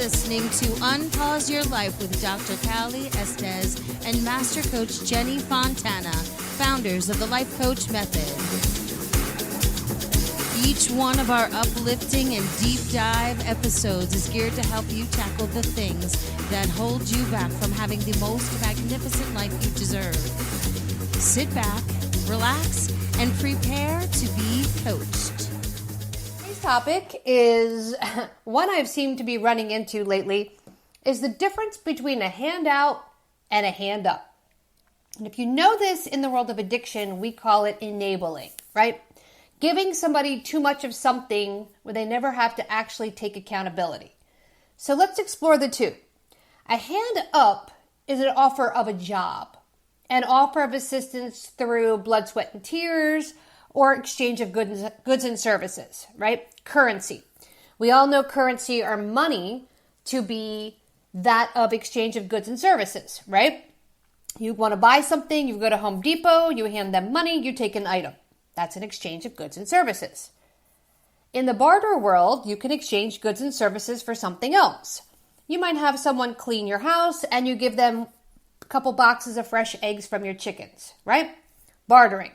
listening to Unpause Your Life with Dr. Cali Estes and Master Coach Jenny Fontana, founders of the Life Coach Method. Each one of our uplifting and deep dive episodes is geared to help you tackle the things that hold you back from having the most magnificent life you deserve. Sit back, relax, and prepare to be coached. Today's topic is one I've seemed to be running into lately, is the difference between a handout and a hand up. And if you know this in the world of addiction, we call it enabling, right? Giving somebody too much of something where they never have to actually take accountability. So let's explore the two. A hand up is an offer of a job, an offer of assistance through blood, sweat, and tears, or exchange of goods and services, right? Currency. We all know currency or money to be that of exchange of goods and services, right? You want to buy something, you go to Home Depot, you hand them money, you take an item. That's an exchange of goods and services. In the barter world, you can exchange goods and services for something else. You might have someone clean your house and you give them a couple boxes of fresh eggs from your chickens, right? Bartering.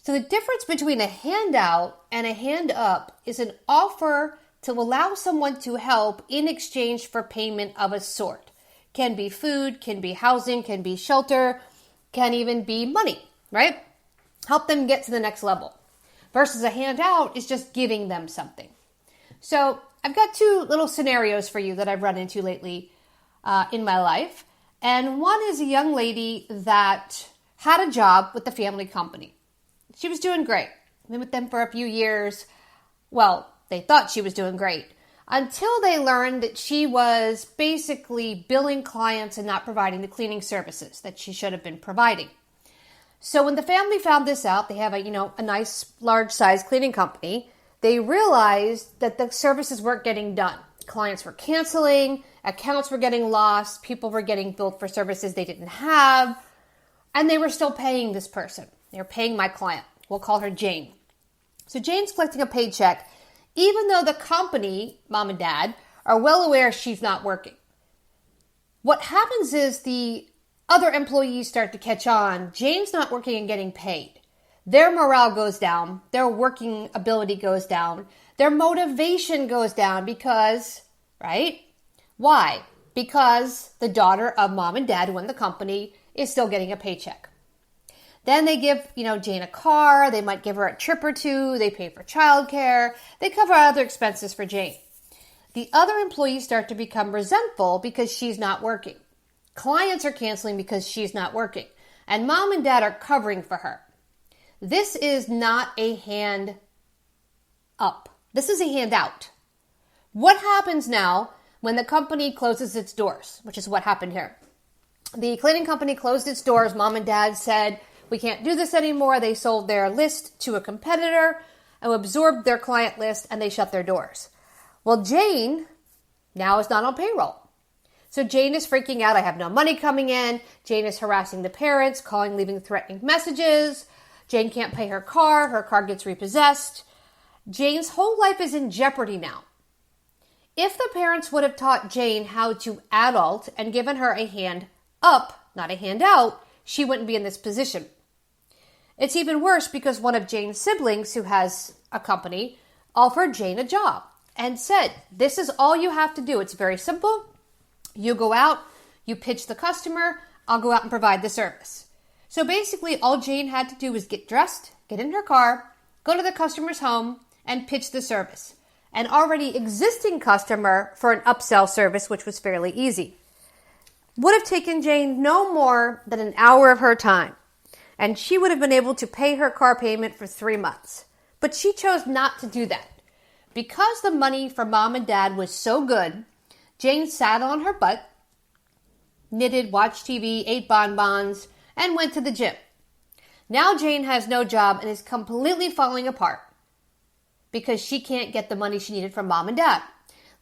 So the difference between a handout and a hand up is an offer to allow someone to help in exchange for payment of a sort. Can be food, can be housing, can be shelter, can even be money, right? Help them get to the next level. Versus a handout is just giving them something. So I've got two little scenarios for you that I've run into lately in my life. And one is a young lady that had a job with the family company. She was doing great. Been with them for a few years. Well, they thought she was doing great until they learned that she was basically billing clients and not providing the cleaning services that she should have been providing. So when the family found this out, they have a nice large size cleaning company. They realized that the services weren't getting done. Clients were canceling, accounts were getting lost, people were getting billed for services they didn't have, and they were still paying this person. They were paying my client. We'll call her Jane. So Jane's collecting a paycheck, even though the company, mom and dad, are well aware she's not working. What happens is the other employees start to catch on. Jane's not working and getting paid. Their morale goes down. Their working ability goes down. Their motivation goes down because, right? Why? Because the daughter of mom and dad who own the company is still getting a paycheck. Then they give, Jane a car. They might give her a trip or two. They pay for childcare. They cover other expenses for Jane. The other employees start to become resentful because she's not working. Clients are canceling because she's not working. And mom and dad are covering for her. This is not a hand up. This is a handout. What happens now when the company closes its doors, which is what happened here? The cleaning company closed its doors. Mom and dad said, we can't do this anymore. They sold their list to a competitor and absorbed their client list, and they shut their doors. Well, Jane now is not on payroll. So Jane is freaking out. I have no money coming in. Jane is harassing the parents, calling, leaving threatening messages. Jane can't pay her car. Her car gets repossessed. Jane's whole life is in jeopardy now. If the parents would have taught Jane how to adult and given her a hand up, not a hand out, she wouldn't be in this position. It's even worse because one of Jane's siblings, who has a company, offered Jane a job and said, this is all you have to do. It's very simple. You go out, you pitch the customer, I'll go out and provide the service. So basically all Jane had to do was get dressed, get in her car, go to the customer's home, and pitch the service. An already existing customer for an upsell service, which was fairly easy. Would have taken Jane no more than an hour of her time, and she would have been able to pay her car payment for 3 months. But she chose not to do that. Because the money for mom and dad was so good, Jane sat on her butt, knitted, watched TV, ate bonbons, and went to the gym. Now Jane has no job and is completely falling apart because she can't get the money she needed from mom and dad.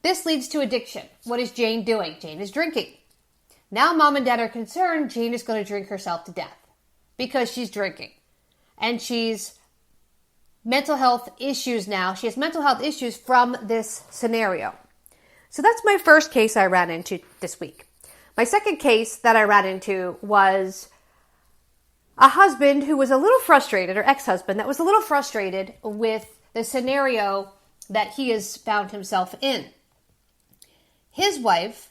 This leads to addiction. What is Jane doing? Jane is drinking. Now mom and dad are concerned Jane is going to drink herself to death because she's drinking. And she's mental health issues now. She has mental health issues from this scenario. So that's my first case I ran into this week. My second case that I ran into was a husband who was a little frustrated, or ex-husband that was a little frustrated with the scenario that he has found himself in. His wife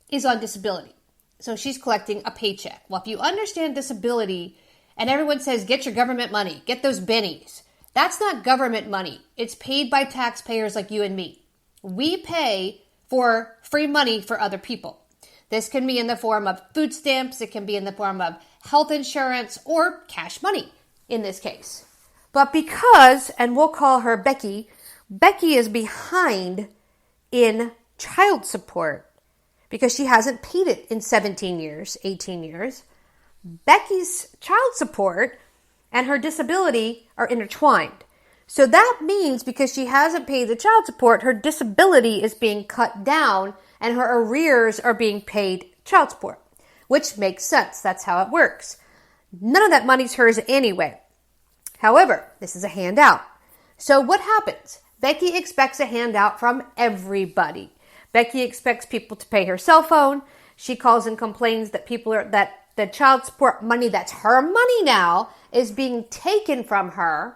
is on disability, so she's collecting a paycheck. Well, if you understand disability, and everyone says, get your government money, get those bennies, that's not government money. It's paid by taxpayers like you and me. We pay for free money for other people. This can be in the form of food stamps, it can be in the form of health insurance, or cash money in this case. But because, and we'll call her Becky, Becky is behind in child support because she hasn't paid it in 17 years, 18 years. Becky's child support and her disability are intertwined. So that means because she hasn't paid the child support, her disability is being cut down and her arrears are being paid child support, which makes sense. That's how it works. None of that money's hers anyway. However, this is a handout. So what happens? Becky expects a handout from everybody. Becky expects people to pay her cell phone. She calls and complains that that the child support money that's her money now is being taken from her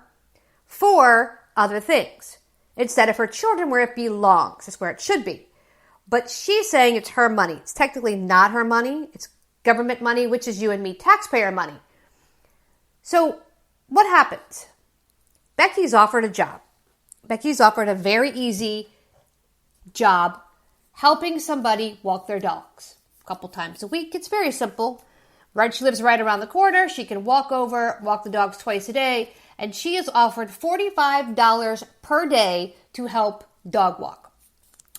for other things instead of her children where it belongs. It's where it should be. But she's saying it's her money. It's technically not her money. It's government money, which is you and me, taxpayer money. So what happens? Becky's offered a job. Becky's offered a very easy job helping somebody walk their dogs a couple times a week. It's very simple. Right, she lives right around the corner. She can walk the dogs twice a day, and she is offered $45 per day to help dog walk.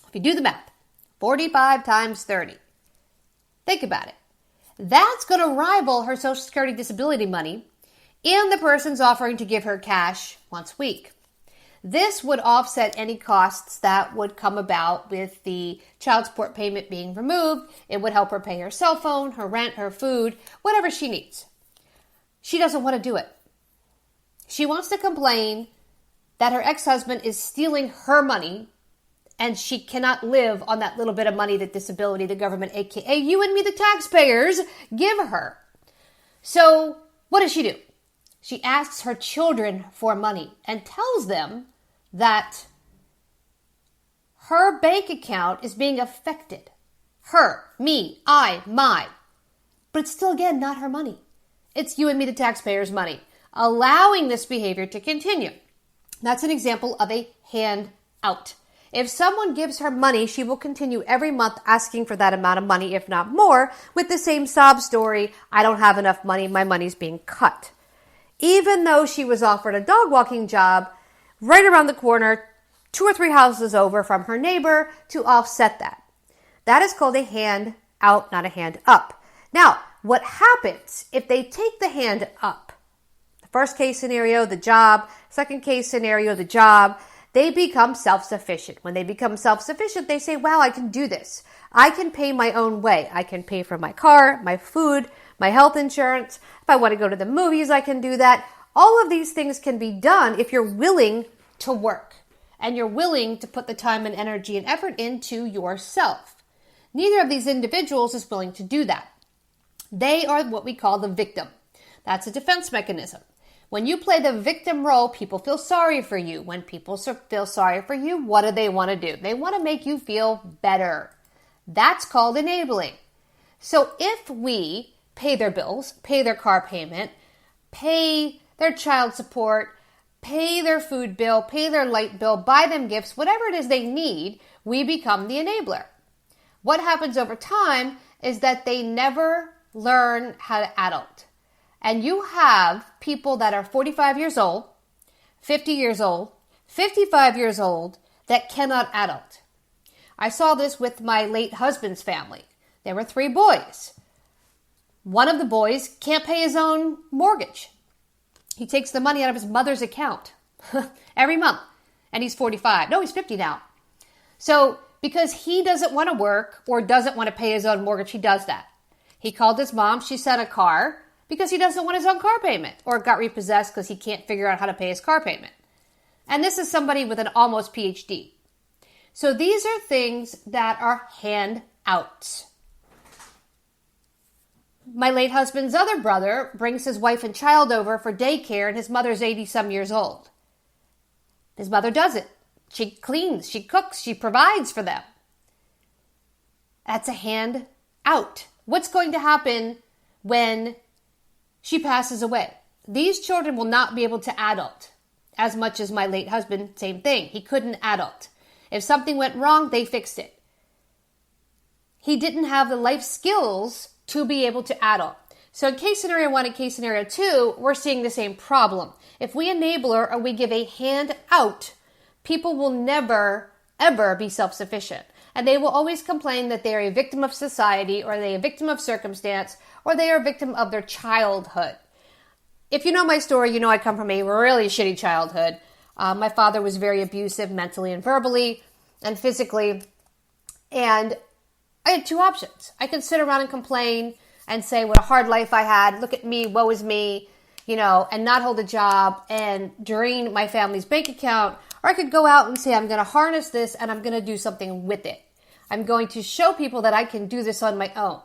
If you do the math, 45 times 30. Think about it. That's going to rival her Social Security disability money, and the person's offering to give her cash once a week. This would offset any costs that would come about with the child support payment being removed. It would help her pay her cell phone, her rent, her food, whatever she needs. She doesn't want to do it. She wants to complain that her ex-husband is stealing her money and she cannot live on that little bit of money that disability, the government, aka you and me, the taxpayers, give her. So what does she do? She asks her children for money and tells them that her bank account is being affected. Her, me, I, my. But it's still, again, not her money. It's you and me, the taxpayers' money, allowing this behavior to continue. That's an example of a handout. If someone gives her money, she will continue every month asking for that amount of money, if not more, with the same sob story, I don't have enough money, my money's being cut. Even though she was offered a dog walking job right around the corner, 2 or 3 houses over from her neighbor to offset that. That is called a hand out, not a hand up. Now, what happens if they take the hand up? The first case scenario, the job. Second case scenario, the job. They become self-sufficient. When they become self-sufficient, they say, wow, I can do this. I can pay my own way. I can pay for my car, my food, my health insurance. If I want to go to the movies, I can do that. All of these things can be done if you're willing to work and you're willing to put the time and energy and effort into yourself. Neither of these individuals is willing to do that. They are what we call the victim. That's a defense mechanism. When you play the victim role, people feel sorry for you. When people feel sorry for you, what do they want to do? They want to make you feel better. That's called enabling. So if we pay their bills, pay their car payment, pay their child support, pay their food bill, pay their light bill, buy them gifts, whatever it is they need, we become the enabler. What happens over time is that they never learn how to adult. And you have people that are 45 years old, 50 years old, 55 years old that cannot adult. I saw this with my late husband's family. There were 3 boys. One of the boys can't pay his own mortgage. He takes the money out of his mother's account every month. And he's 45. No, he's 50 now. So because he doesn't want to work or doesn't want to pay his own mortgage, he does that. He called his mom. She sent a car because he doesn't want his own car payment, or it got repossessed because he can't figure out how to pay his car payment. And this is somebody with an almost PhD. So these are things that are handouts. My late husband's other brother brings his wife and child over for daycare, and his mother's 80-some years old. His mother does it. She cleans, she cooks, she provides for them. That's a handout. What's going to happen when she passes away? These children will not be able to adult. As much as my late husband, same thing. He couldn't adult. If something went wrong, they fixed it. He didn't have the life skills to be able to adult. So in case scenario 1 and case scenario 2, we're seeing the same problem. If we enabler or we give a handout, people will never, ever be self-sufficient. And they will always complain that they are a victim of society, or they are a victim of circumstance, or they are a victim of their childhood. If you know my story, you know I come from a really shitty childhood. My father was very abusive mentally and verbally and physically. And I had two options. I could sit around and complain and say what a hard life I had. Look at me, woe is me, and not hold a job and drain my family's bank account. Or I could go out and say, I'm going to harness this and I'm going to do something with it. I'm going to show people that I can do this on my own.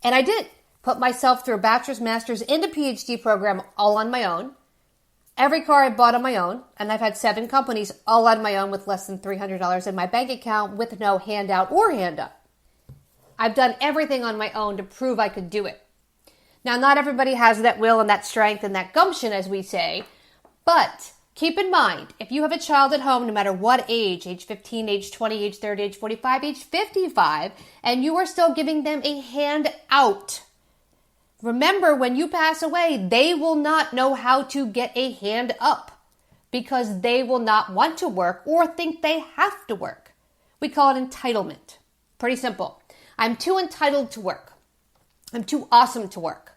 And I did. Put myself through a bachelor's, master's, and a PhD program all on my own. Every car I bought on my own. And I've had 7 companies all on my own with less than $300 in my bank account with no handout or hand-up. I've done everything on my own to prove I could do it. Now, not everybody has that will and that strength and that gumption, as we say, but keep in mind, if you have a child at home, no matter what age 15, age 20, age 30, age 45, age 55, and you are still giving them a handout, remember, when you pass away, they will not know how to get a hand up because they will not want to work or think they have to work. We call it entitlement. Pretty simple. I'm too entitled to work. I'm too awesome to work.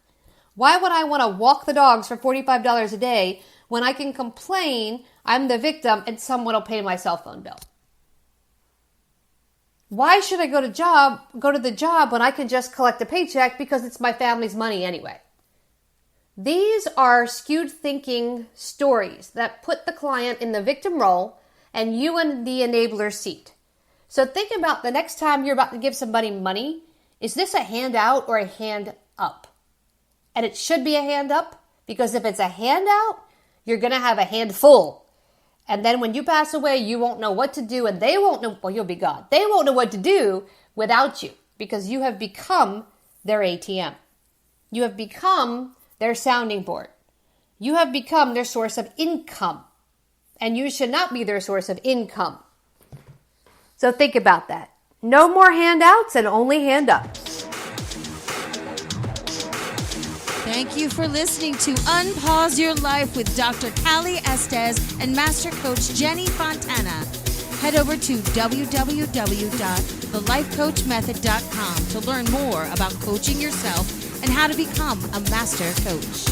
Why would I want to walk the dogs for $45 a day when I can complain I'm the victim and someone will pay my cell phone bill? Why should I go to the job when I can just collect a paycheck because it's my family's money anyway? These are skewed thinking stories that put the client in the victim role and you in the enabler seat. So think about the next time you're about to give somebody money. Is this a handout or a hand up? And it should be a hand up, because if it's a handout, you're going to have a handful. And then when you pass away, you won't know what to do, and they won't know, well, you'll be gone. They won't know what to do without you, because you have become their ATM. You have become their sounding board. You have become their source of income. And you should not be their source of income. So think about that. No more handouts and only hand-ups. Thank you for listening to Unpause Your Life with Dr. Cali Estes and Master Coach Jenny Fontana. Head over to www.thelifecoachmethod.com to learn more about coaching yourself and how to become a master coach.